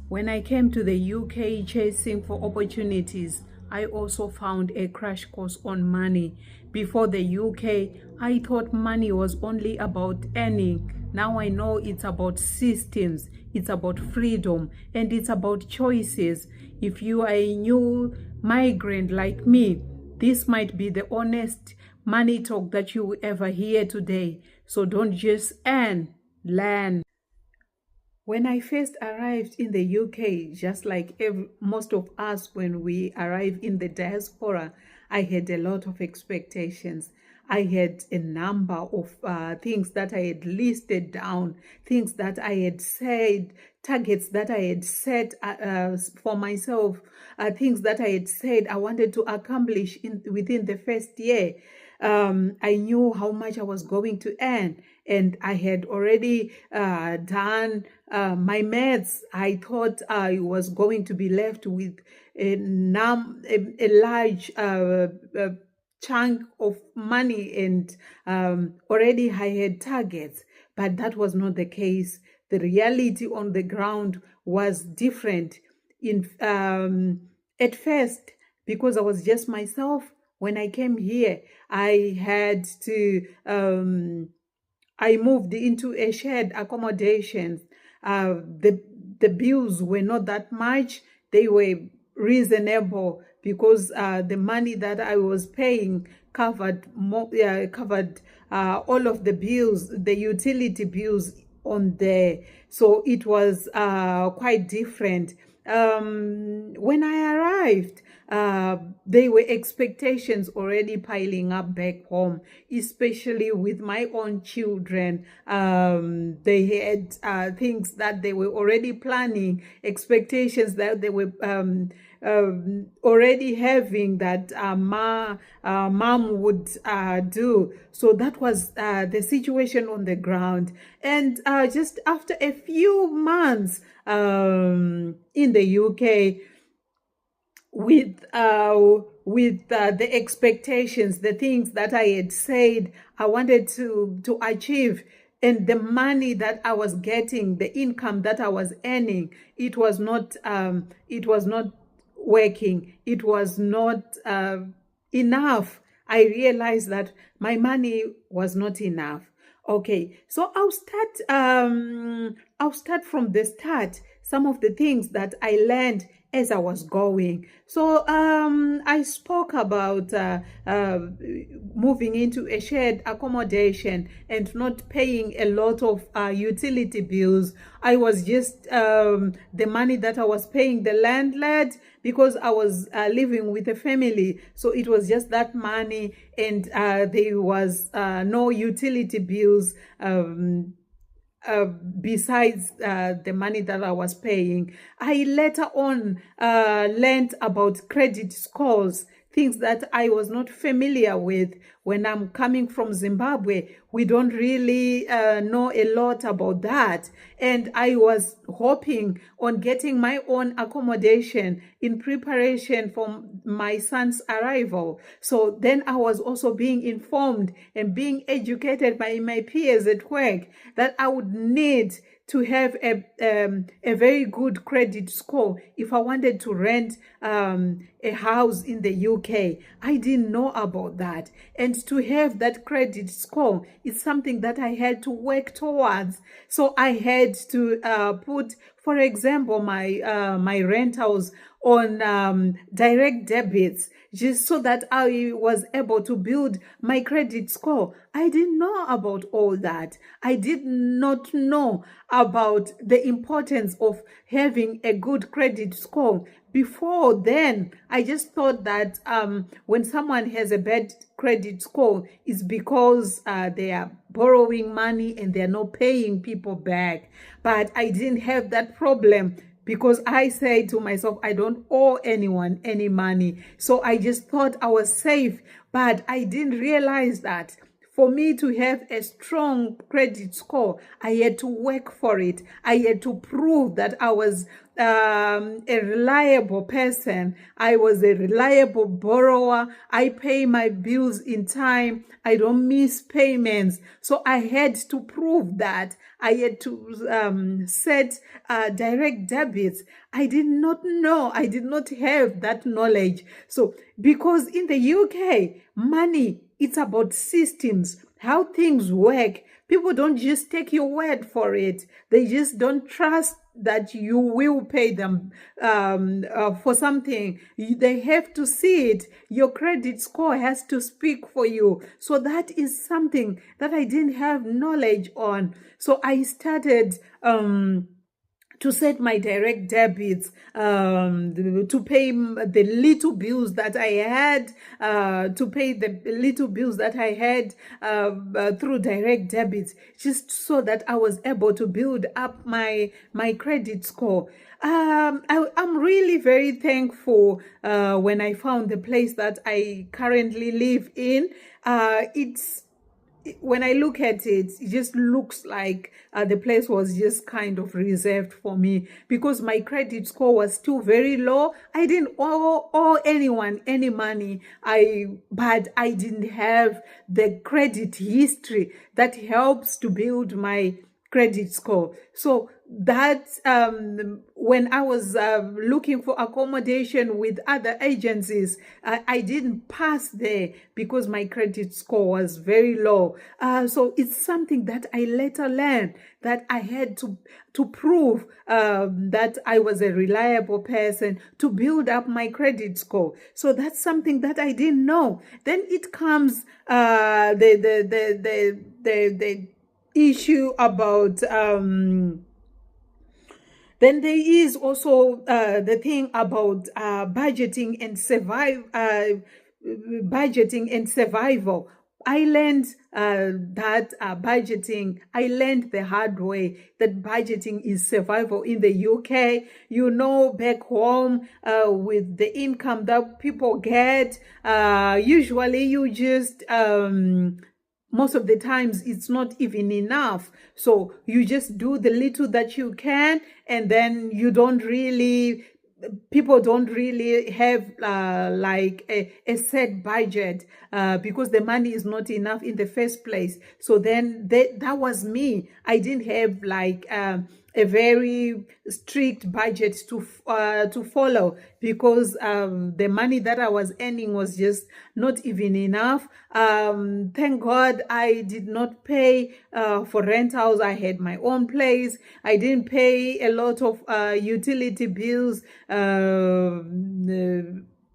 When I came to the UK chasing for opportunities, I also found a crash course on money. Before the UK, I thought money was only about earning. Now I know it's about systems, it's about freedom, and it's about choices. If you are a new migrant like me, this might be the honest money talk that you will ever hear today. So don't just earn, learn. When I first arrived in the UK, just like most of us when we arrive in the diaspora, I had a lot of expectations. I had a number of things that I had listed down, things that I had said, targets that I had set for myself, things that I had said I wanted to accomplish within the first year. I knew how much I was going to earn, and I had already done my maths. I thought I was going to be left with a large chunk of money, and already I had targets, but that was not the case. The reality on the ground was different. At first, because I was just myself, when I came here, I had to I moved into a shared accommodation. The bills were not that much; they were reasonable because the money that I was paying covered all of the bills, the utility bills on there. So it was quite different. When I arrived, there were expectations already piling up back home, especially with my own children. They had things that they were already planning, expectations that they were already having that mom would do. So that was the situation on the ground. And just after a few months in the UK, with the expectations, the things that I had said I wanted to achieve, and the money that I was getting, the income that I was earning, it was not working. It was not enough. I realized that my money was not enough. Okay, so I'll start from the start. Some of the things that I learned as I was going. So I spoke about moving into a shared accommodation and not paying a lot of utility bills. I was just the money that I was paying the landlord, because I was living with a family. So it was just that money, and there was no utility bills besides the money that I was paying. I later on learned about credit scores, things that I was not familiar with. When I'm coming from Zimbabwe, we don't really know a lot about that. And I was hoping on getting my own accommodation in preparation for my son's arrival. So then I was also being informed and being educated by my peers at work that I would need to have a very good credit score if I wanted to rent a house in the UK. I didn't know about that. And to have that credit score is something that I had to work towards. So I had to put, for example, my rentals on direct debits, just so that I was able to build my credit score. I didn't know about all that. I did not know about the importance of having a good credit score. Before then, I just thought that when someone has a bad credit score, it's because they are borrowing money and they're not paying people back. But I didn't have that problem, because I said to myself, I don't owe anyone any money. So I just thought I was safe, but I didn't realize that For me to have a strong credit score, I had to work for it. I had to prove that I was a reliable person. I was a reliable borrower. I pay my bills in time. I don't miss payments. So I had to prove that. I had to set direct debits. I did not know. I did not have that knowledge. So because in the UK, money, it's about systems, how things work. People don't just take your word for it. They just don't trust that you will pay them for something. They have to see it. Your credit score has to speak for you. So that is something that I didn't have knowledge on. So I started to set my direct debits, to pay the little bills that I had, through direct debits, just so that I was able to build up my credit score. I'm really very thankful when I found the place that I currently live in. When I look at it, it just looks like the place was just kind of reserved for me, because my credit score was still very low. I didn't owe anyone any money, but I didn't have the credit history that helps to build my credit score. So that when I was looking for accommodation with other agencies, I didn't pass there because my credit score was very low. So it's something that I later learned, that I had to prove that I was a reliable person to build up my credit score. So that's something that I didn't know. Then it comes the issue about then there is also the thing about budgeting and survival. I learned that budgeting, I learned the hard way that budgeting is survival in the UK. You know, back home, with the income that people get, usually you just most of the times it's not even enough. So you just do the little that you can, and then people don't really have like a set budget because the money is not enough in the first place. So then that was me. I didn't have like a very strict budget to follow, because the money that I was earning was just not even enough. Thank God I did not pay for rentals. I had my own place. I didn't pay a lot of utility bills.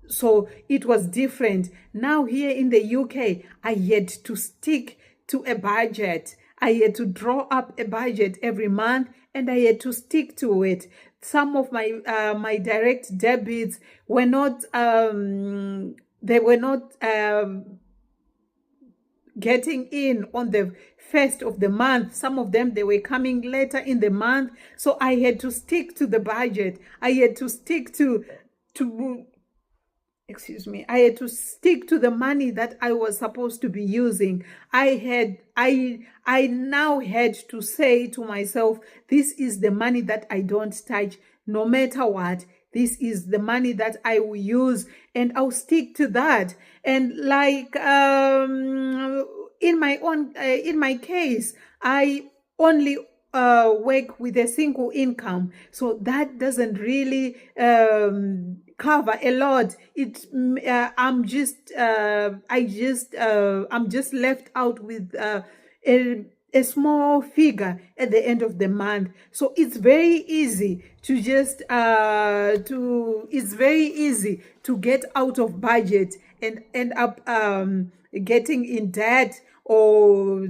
So it was different. Now here in the UK, I had to stick to a budget. I had to draw up a budget every month, and I had to stick to it. Some of my my direct debits were not getting in on the first of the month. Some of them, they were coming later in the month. So I had to stick to the budget. I had to stick to I had to stick to the money that I was supposed to be using. I now had to say to myself, this is the money that I don't touch no matter what. This is the money that I will use, and I'll stick to that. And like in my case, I only work with a single income, so that doesn't really cover a lot. I'm just left out with a small figure at the end of the month. So it's very easy to just get out of budget and end up getting in debt, or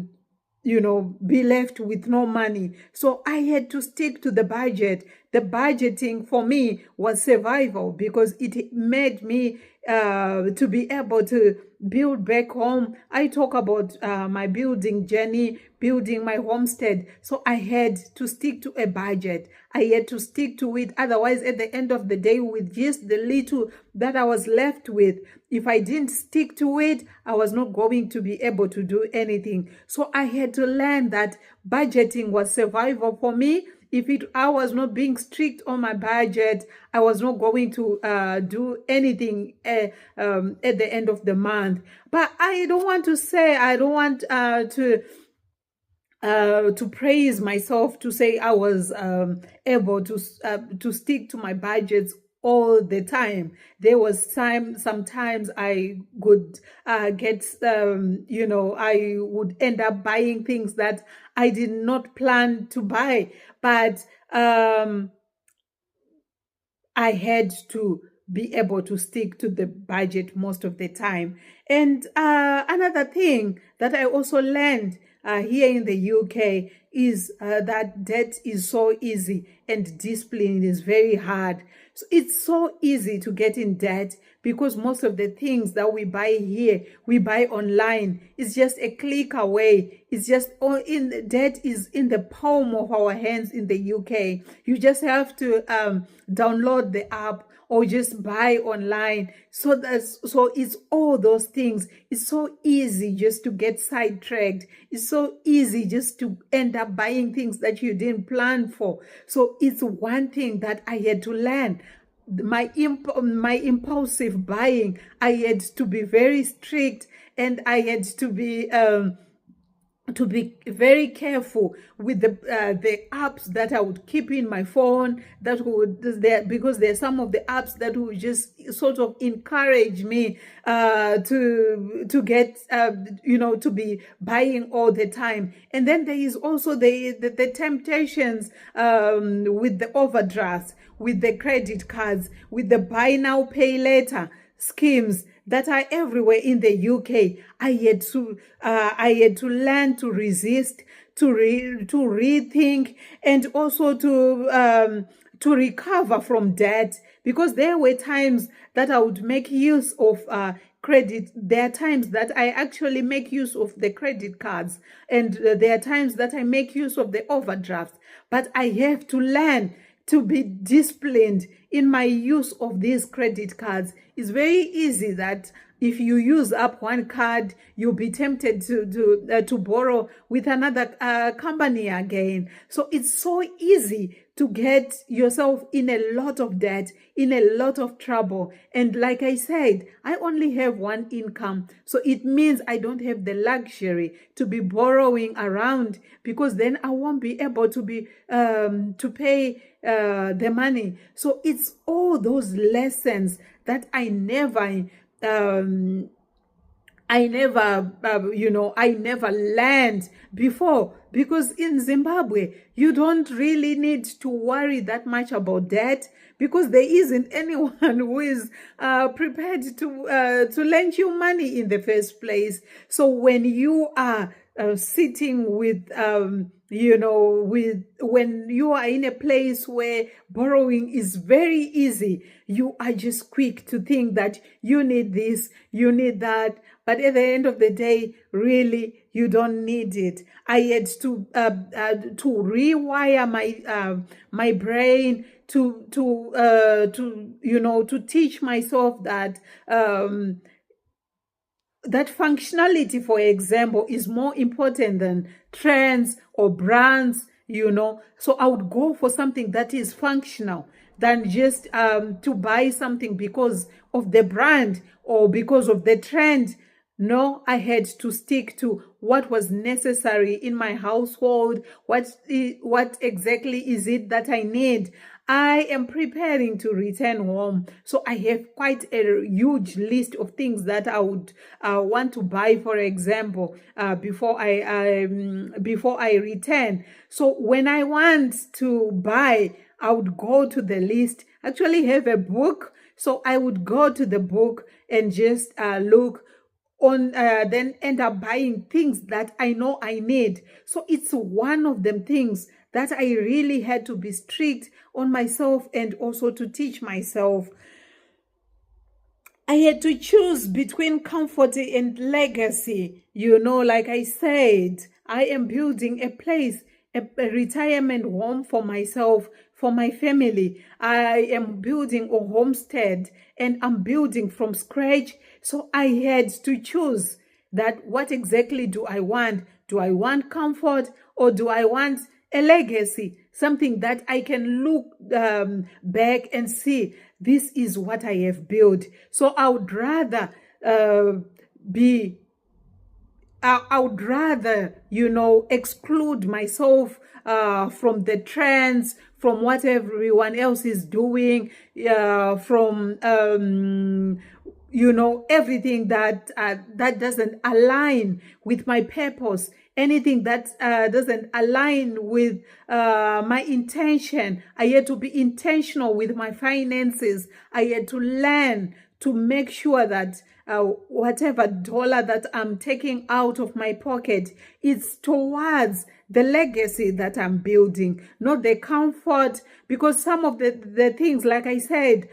be left with no money. So I had to stick to the budget. The budgeting for me was survival, because it made me to be able to build back home. I talk about my building journey building my homestead. So I had to stick to a budget. I had to stick to it. Otherwise, at the end of the day, with just the little that I was left with, if I didn't stick to it, I was not going to be able to do anything. So I had to learn that budgeting was survival for me. If I was not being strict on my budget, I was not going to do anything at the end of the month. But I don't want to say, I don't want to praise myself to say I was able to stick to my budgets all the time. There was sometimes I could get, I would end up buying things that I did not plan to buy, but I had to be able to stick to the budget most of the time. And another thing that I also learned here in the UK is that debt is so easy and discipline is very hard. So it's so easy to get in debt because most of the things that we buy here, we buy online. It's just a click away. It's just debt is in the palm of our hands in the UK. You just have to download the app or just buy online. So it's all those things. It's so easy just to get sidetracked. It's so easy just to end up buying things that you didn't plan for. So it's one thing that I had to learn. My impulsive buying, I had to be very strict, and I had to be very careful with the apps that I would keep in my phone, because there's some of the apps that would just sort of encourage me to get to be buying all the time. And then there is also the temptations with the overdrafts, with the credit cards, with the buy now pay later schemes that are everywhere in the UK. I had to learn to resist, to rethink, and also to recover from debt, because there were times that I would make use of credit. There are times that I actually make use of the credit cards, and there are times that I make use of the overdraft. But I have to learn to be disciplined in my use of these credit cards. It's very easy that if you use up one card, you'll be tempted to borrow with another company again. So it's so easy to get yourself in a lot of debt, in a lot of trouble. And like I said, I only have one income. So it means I don't have the luxury to be borrowing around, because then I won't be able to be to pay the money. So it's all those lessons that I never learned before, because in Zimbabwe, you don't really need to worry that much about debt, because there isn't anyone who is prepared to lend you money in the first place. So when you are sitting with when you are in a place where borrowing is very easy, you are just quick to think that you need this, you need that. But at the end of the day, really, you don't need it. I had to rewire my brain to teach myself that that functionality, for example, is more important than trends or brands, So I would go for something that is functional than just to buy something because of the brand or because of the trend. No, I had to stick to what was necessary in my household. What exactly is it that I need? I am preparing to return home, so I have quite a huge list of things that I would want to buy, for example, before I return. So when I want to buy, I would go to the list. Actually, have a book, so I would go to the book and just look on, then end up buying things that I know I need. So it's one of them things that I really had to be strict on myself and also to teach myself. I had to choose between comfort and legacy. Like I said, I am building a place, a retirement home for myself, for my family. I am building a homestead and I'm building from scratch. So I had to choose that what exactly do I want? Do I want comfort or do I want a legacy? Something that I can look back and see, this is what I have built. So I would rather be I would rather, exclude myself from the trends, from what everyone else is doing, from everything that doesn't align with my purpose, anything that doesn't align with my intention. I had to be intentional with my finances. I had to learn to make sure that whatever dollar that I'm taking out of my pocket, it's towards the legacy that I'm building, not the comfort. Because some of the things, like I said,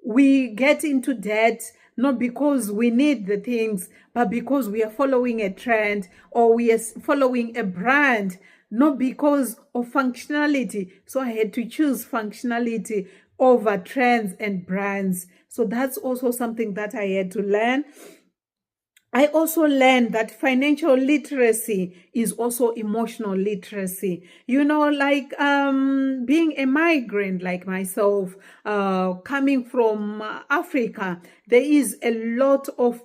we get into debt not because we need the things, but because we are following a trend or we are following a brand, not because of functionality. So I had to choose functionality over trends and brands. So that's also something that I had to learn. I also learned that financial literacy is also emotional literacy. Like being a migrant like myself, coming from Africa, there is a lot of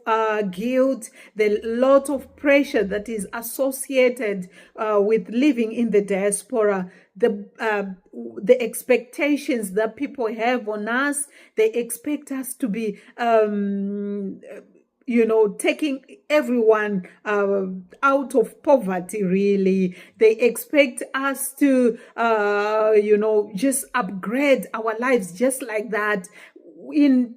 guilt, a lot of pressure that is associated with living in the diaspora. The expectations that people have on us, they expect us to be taking everyone out of poverty, really. They expect us to, just upgrade our lives just like that. In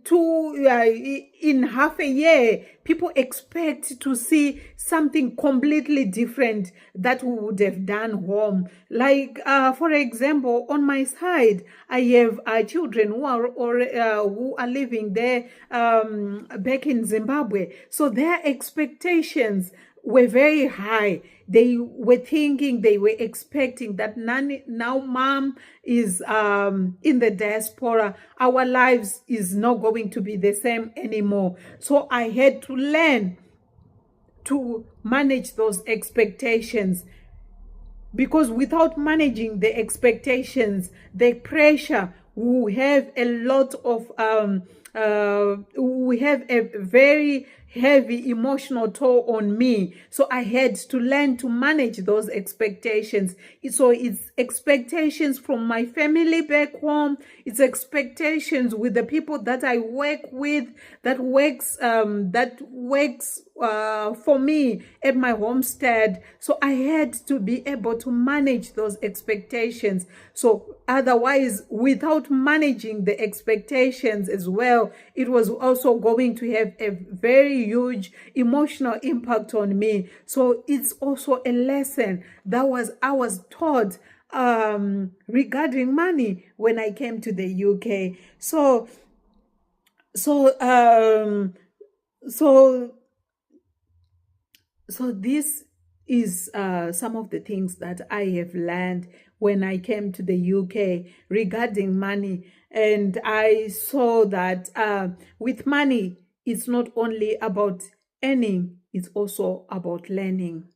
half a year, people expect to see something completely different that we would have done home. Like, for example, on my side, I have children who are living there back in Zimbabwe. So their expectations were very high. They were expecting that now mom is in the diaspora. Our lives is not going to be the same anymore. So I had to learn to manage those expectations, because without managing the expectations, the pressure, we have a lot of we have a very heavy emotional toll on me. So I had to learn to manage those expectations. So it's expectations from my family back home. It's expectations with the people that I work with, that works for me at my homestead. So I had to be able to manage those expectations. So otherwise, without managing the expectations as well, it was also going to have a very huge emotional impact on me. So it's also a lesson that I was taught regarding money when I came to the UK. So this is some of the things that I have learned when I came to the UK regarding money. And I saw that with money, it's not only about earning, it's also about learning.